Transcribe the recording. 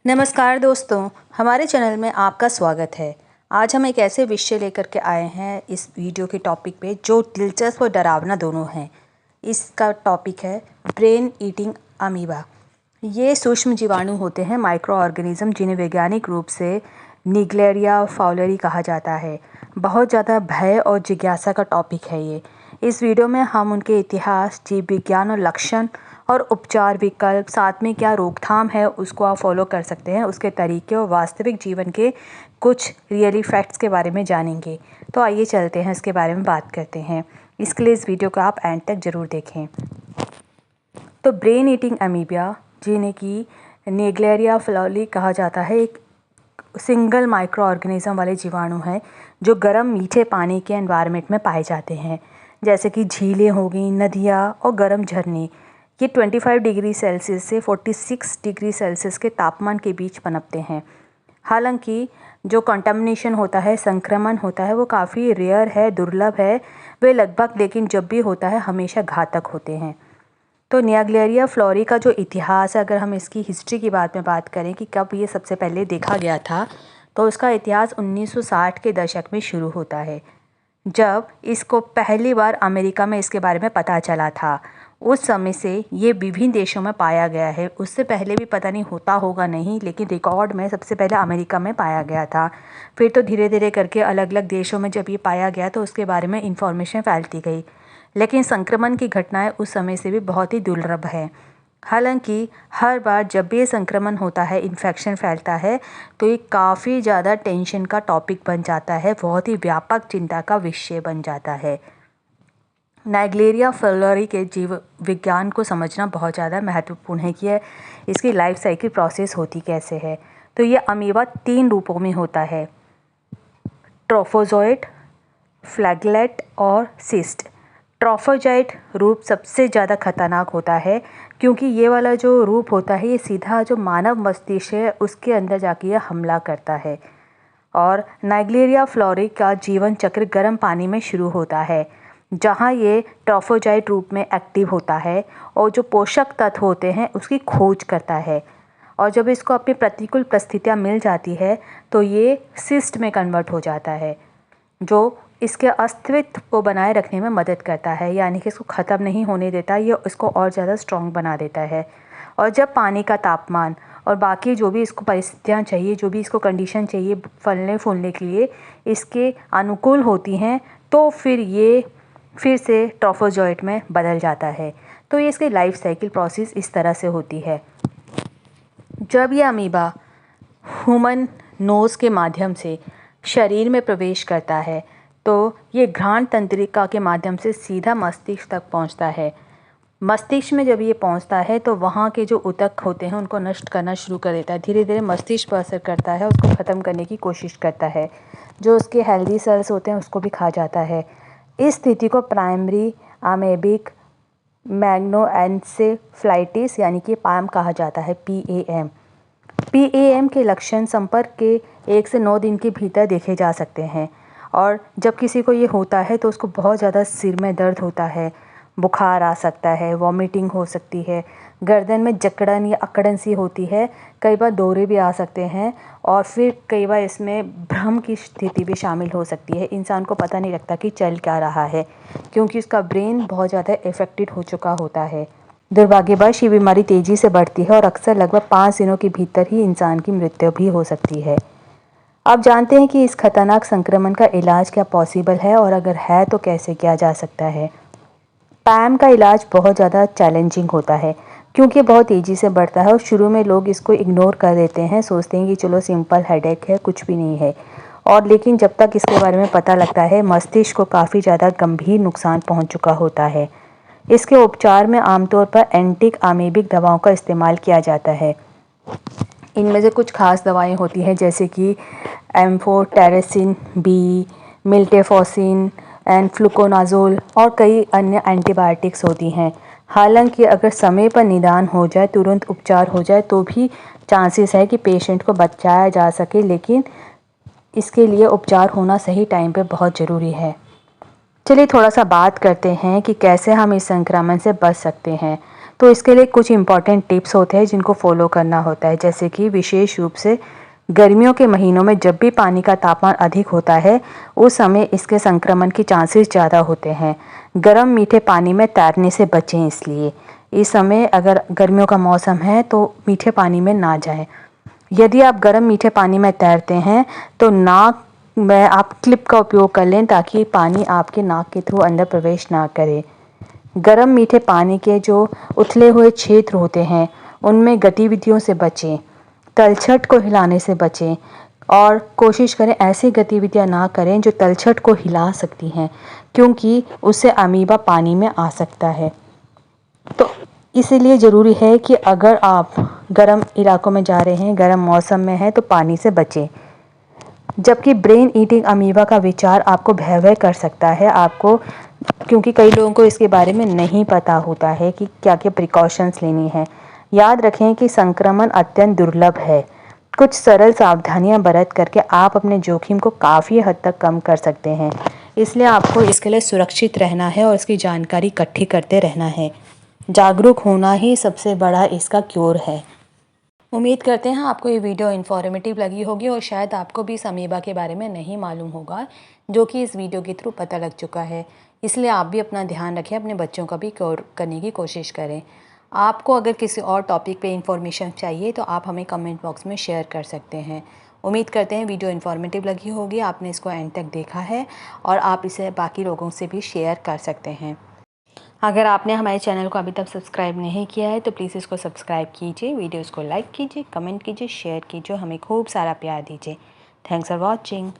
नमस्कार दोस्तों, हमारे चैनल में आपका स्वागत है। आज हम एक ऐसे विषय लेकर के आए हैं इस वीडियो के टॉपिक पे जो दिलचस्प और डरावना दोनों हैं। इसका टॉपिक है ब्रेन ईटिंग अमीबा। ये सूक्ष्म जीवाणु होते हैं, माइक्रो ऑर्गेनिज्म, जिन्हें वैज्ञानिक रूप से निग्लेरिया फाउलरी कहा जाता है। बहुत ज़्यादा भय और जिज्ञासा का टॉपिक है ये। इस वीडियो में हम उनके इतिहास, जीव विज्ञान और लक्षण और उपचार विकल्प, साथ में क्या रोकथाम है उसको आप फॉलो कर सकते हैं, उसके तरीके और वास्तविक जीवन के कुछ रियली फैक्ट्स के बारे में जानेंगे। तो आइए चलते हैं, इसके बारे में बात करते हैं। इसके लिए इस वीडियो को आप एंड तक ज़रूर देखें। तो ब्रेन ईटिंग अमीबिया, जिन्हें कि निग्लेरिया फाउलरी कहा जाता है, एक सिंगल माइक्रो ऑर्गेनिज्म वाले जीवाणु हैं जो गर्म मीठे पानी के एनवायरनमेंट में पाए जाते हैं, जैसे कि झीलें हो गई, नदियाँ और गर्म झरने। ये 25 डिग्री सेल्सियस से 46 डिग्री सेल्सियस के तापमान के बीच पनपते हैं। हालांकि जो कंटामिनेशन होता है, संक्रमण होता है, वो काफ़ी रेयर है, दुर्लभ है। वे लगभग, लेकिन जब भी होता है हमेशा घातक होते हैं। तो निग्लेरिया फाउलरी का जो इतिहास है, अगर हम इसकी हिस्ट्री की बात करें कि कब ये सबसे पहले देखा गया था, तो इसका इतिहास 1960 के दशक में शुरू होता है, जब इसको पहली बार अमेरिका में इसके बारे में पता चला था। उस समय से ये विभिन्न देशों में पाया गया है। उससे पहले भी पता नहीं होता होगा नहीं, लेकिन रिकॉर्ड में सबसे पहले अमेरिका में पाया गया था। फिर तो धीरे धीरे करके अलग अलग देशों में जब ये पाया गया तो उसके बारे में इंफॉर्मेशन फैलती गई, लेकिन संक्रमण की घटनाएं उस समय से भी बहुत ही दुर्लभ है। हालांकि हर बार जब भी ये संक्रमण होता है, इन्फेक्शन फैलता है, तो ये काफ़ी ज़्यादा टेंशन का टॉपिक बन जाता है, बहुत ही व्यापक चिंता का विषय बन जाता है। निग्लेरिया फाउलरी के जीव विज्ञान को समझना बहुत ज़्यादा महत्वपूर्ण है कि इसकी लाइफ साइकिल प्रोसेस होती कैसे है। तो ये अमीबा 3 रूपों में होता है: ट्रोफोजोइट, फ्लैगेलेट और सिस्ट। ट्रोफोजोइट रूप सबसे ज़्यादा खतरनाक होता है, क्योंकि ये वाला जो रूप होता है ये सीधा जो मानव मस्तिष्क है उसके अंदर जाके ये हमला करता है। और निग्लेरिया फाउलरी का जीवन चक्र गर्म पानी में शुरू होता है, जहाँ ये ट्रोफोजोइट रूप में एक्टिव होता है और जो पोषक तत्व होते हैं उसकी खोज करता है। और जब इसको अपनी प्रतिकूल परिस्थितियाँ मिल जाती है तो ये सिस्ट में कन्वर्ट हो जाता है, जो इसके अस्तित्व को बनाए रखने में मदद करता है, यानी कि इसको ख़त्म नहीं होने देता, ये इसको और ज़्यादा स्ट्रॉन्ग बना देता है। और जब पानी का तापमान और बाकी जो भी इसको परिस्थितियाँ चाहिए, जो भी इसको कंडीशन चाहिए फलने फूलने के लिए, इसके अनुकूल होती हैं, तो फिर ये फिर से ट्रोफोजोइट में बदल जाता है। तो ये इसकी लाइफ साइकिल प्रोसेस इस तरह से होती है। जब ये अमीबा ह्यूमन नोज़ के माध्यम से शरीर में प्रवेश करता है तो ये घ्राण तंत्रिका के माध्यम से सीधा मस्तिष्क तक पहुंचता है। मस्तिष्क में जब ये पहुंचता है तो वहाँ के जो ऊतक होते हैं उनको नष्ट करना शुरू कर देता है। धीरे धीरे मस्तिष्क पर असर करता है, उसको ख़त्म करने की कोशिश करता है। जो उसके हेल्दी सेल्स होते हैं उसको भी खा जाता है। इस स्थिति को प्राइमरी अमेबिक मैग्नोएन्सेफलाइटिस यानी कि पाम कहा जाता है, PAM। PAM के लक्षण संपर्क के 1 से 9 दिन के भीतर देखे जा सकते हैं। और जब किसी को ये होता है तो उसको बहुत ज़्यादा सिर में दर्द होता है, बुखार आ सकता है, वॉमिटिंग हो सकती है, गर्दन में जकड़न या अकड़न सी होती है, कई बार दौरे भी आ सकते हैं, और फिर कई बार इसमें भ्रम की स्थिति भी शामिल हो सकती है। इंसान को पता नहीं लगता कि चल क्या रहा है, क्योंकि उसका ब्रेन बहुत ज़्यादा इफेक्टेड हो चुका होता है। दुर्भाग्यवश ये बीमारी तेज़ी से बढ़ती है और अक्सर लगभग 5 दिनों के भीतर ही इंसान की मृत्यु भी हो सकती है। आप जानते हैं कि इस खतरनाक संक्रमण का इलाज क्या पॉसिबल है, और अगर है तो कैसे किया जा सकता है। पैम का इलाज बहुत ज़्यादा चैलेंजिंग होता है, क्योंकि बहुत तेज़ी से बढ़ता है और शुरू में लोग इसको इग्नोर कर देते हैं, सोचते हैं कि चलो सिंपल हेडेक है, कुछ भी नहीं है। और लेकिन जब तक इसके बारे में पता लगता है, मस्तिष्क को काफ़ी ज़्यादा गंभीर नुकसान पहुंच चुका होता है। इसके उपचार में आमतौर पर एंटी अमीबिक दवाओं का इस्तेमाल किया जाता है। इनमें से कुछ खास दवाएं होती हैं, जैसे कि एम्फोटेरेसिन बी, मिल्टेफॉसिन एंड फ्लुकोनाजोल और कई अन्य एंटीबायोटिक्स होती हैं। हालांकि अगर समय पर निदान हो जाए, तुरंत उपचार हो जाए, तो भी चांसेस है कि पेशेंट को बचाया जा सके, लेकिन इसके लिए उपचार होना सही टाइम पे बहुत ज़रूरी है। चलिए थोड़ा सा बात करते हैं कि कैसे हम इस संक्रमण से बच सकते हैं। तो इसके लिए कुछ इम्पॉर्टेंट टिप्स होते हैं जिनको फॉलो करना होता है, जैसे कि विशेष रूप से गर्मियों के महीनों में जब भी पानी का तापमान अधिक होता है उस समय इसके संक्रमण की चांसेस ज़्यादा होते हैं। गर्म मीठे पानी में तैरने से बचें, इसलिए इस समय अगर गर्मियों का मौसम है तो मीठे पानी में ना जाएं। यदि आप गर्म मीठे पानी में तैरते हैं तो नाक में आप क्लिप का उपयोग कर लें ताकि पानी आपके नाक के थ्रू अंदर प्रवेश ना करे। गर्म मीठे पानी के जो उथले हुए क्षेत्र होते हैं उनमें गतिविधियों से बचें, तलछट को हिलाने से बचें और कोशिश करें ऐसी गतिविधियां ना करें जो तलछट को हिला सकती हैं, क्योंकि उससे अमीबा पानी में आ सकता है। तो इसीलिए ज़रूरी है कि अगर आप गर्म इलाकों में जा रहे हैं, गर्म मौसम में हैं, तो पानी से बचें। जबकि ब्रेन ईटिंग अमीबा का विचार आपको भय कर सकता है, आपको, क्योंकि कई लोगों को इसके बारे में नहीं पता होता है कि क्या क्या प्रिकॉशंस लेनी है। याद रखें कि संक्रमण अत्यंत दुर्लभ है। कुछ सरल सावधानियां बरत करके आप अपने जोखिम को काफ़ी हद तक कम कर सकते हैं। इसलिए आपको इसके लिए सुरक्षित रहना है और इसकी जानकारी इकट्ठी करते रहना है। जागरूक होना ही सबसे बड़ा इसका क्योर है। उम्मीद करते हैं आपको ये वीडियो इन्फॉर्मेटिव लगी होगी और शायद आपको भी इस अमीबा के बारे में नहीं मालूम होगा, जो कि इस वीडियो के थ्रू पता लग चुका है। इसलिए आप भी अपना ध्यान रखें, अपने बच्चों का भी केयर करने की कोशिश करें। आपको अगर किसी और टॉपिक पे इन्फॉर्मेशन चाहिए तो आप हमें कमेंट बॉक्स में शेयर कर सकते हैं। उम्मीद करते हैं वीडियो इन्फॉर्मेटिव लगी होगी, आपने इसको एंड तक देखा है और आप इसे बाकी लोगों से भी शेयर कर सकते हैं। अगर आपने हमारे चैनल को अभी तक सब्सक्राइब नहीं किया है तो प्लीज़ इसको सब्सक्राइब कीजिए, वीडियोस को लाइक कीजिए, कमेंट कीजिए, शेयर कीजिए, हमें खूब सारा प्यार दीजिए। Thanks for watching.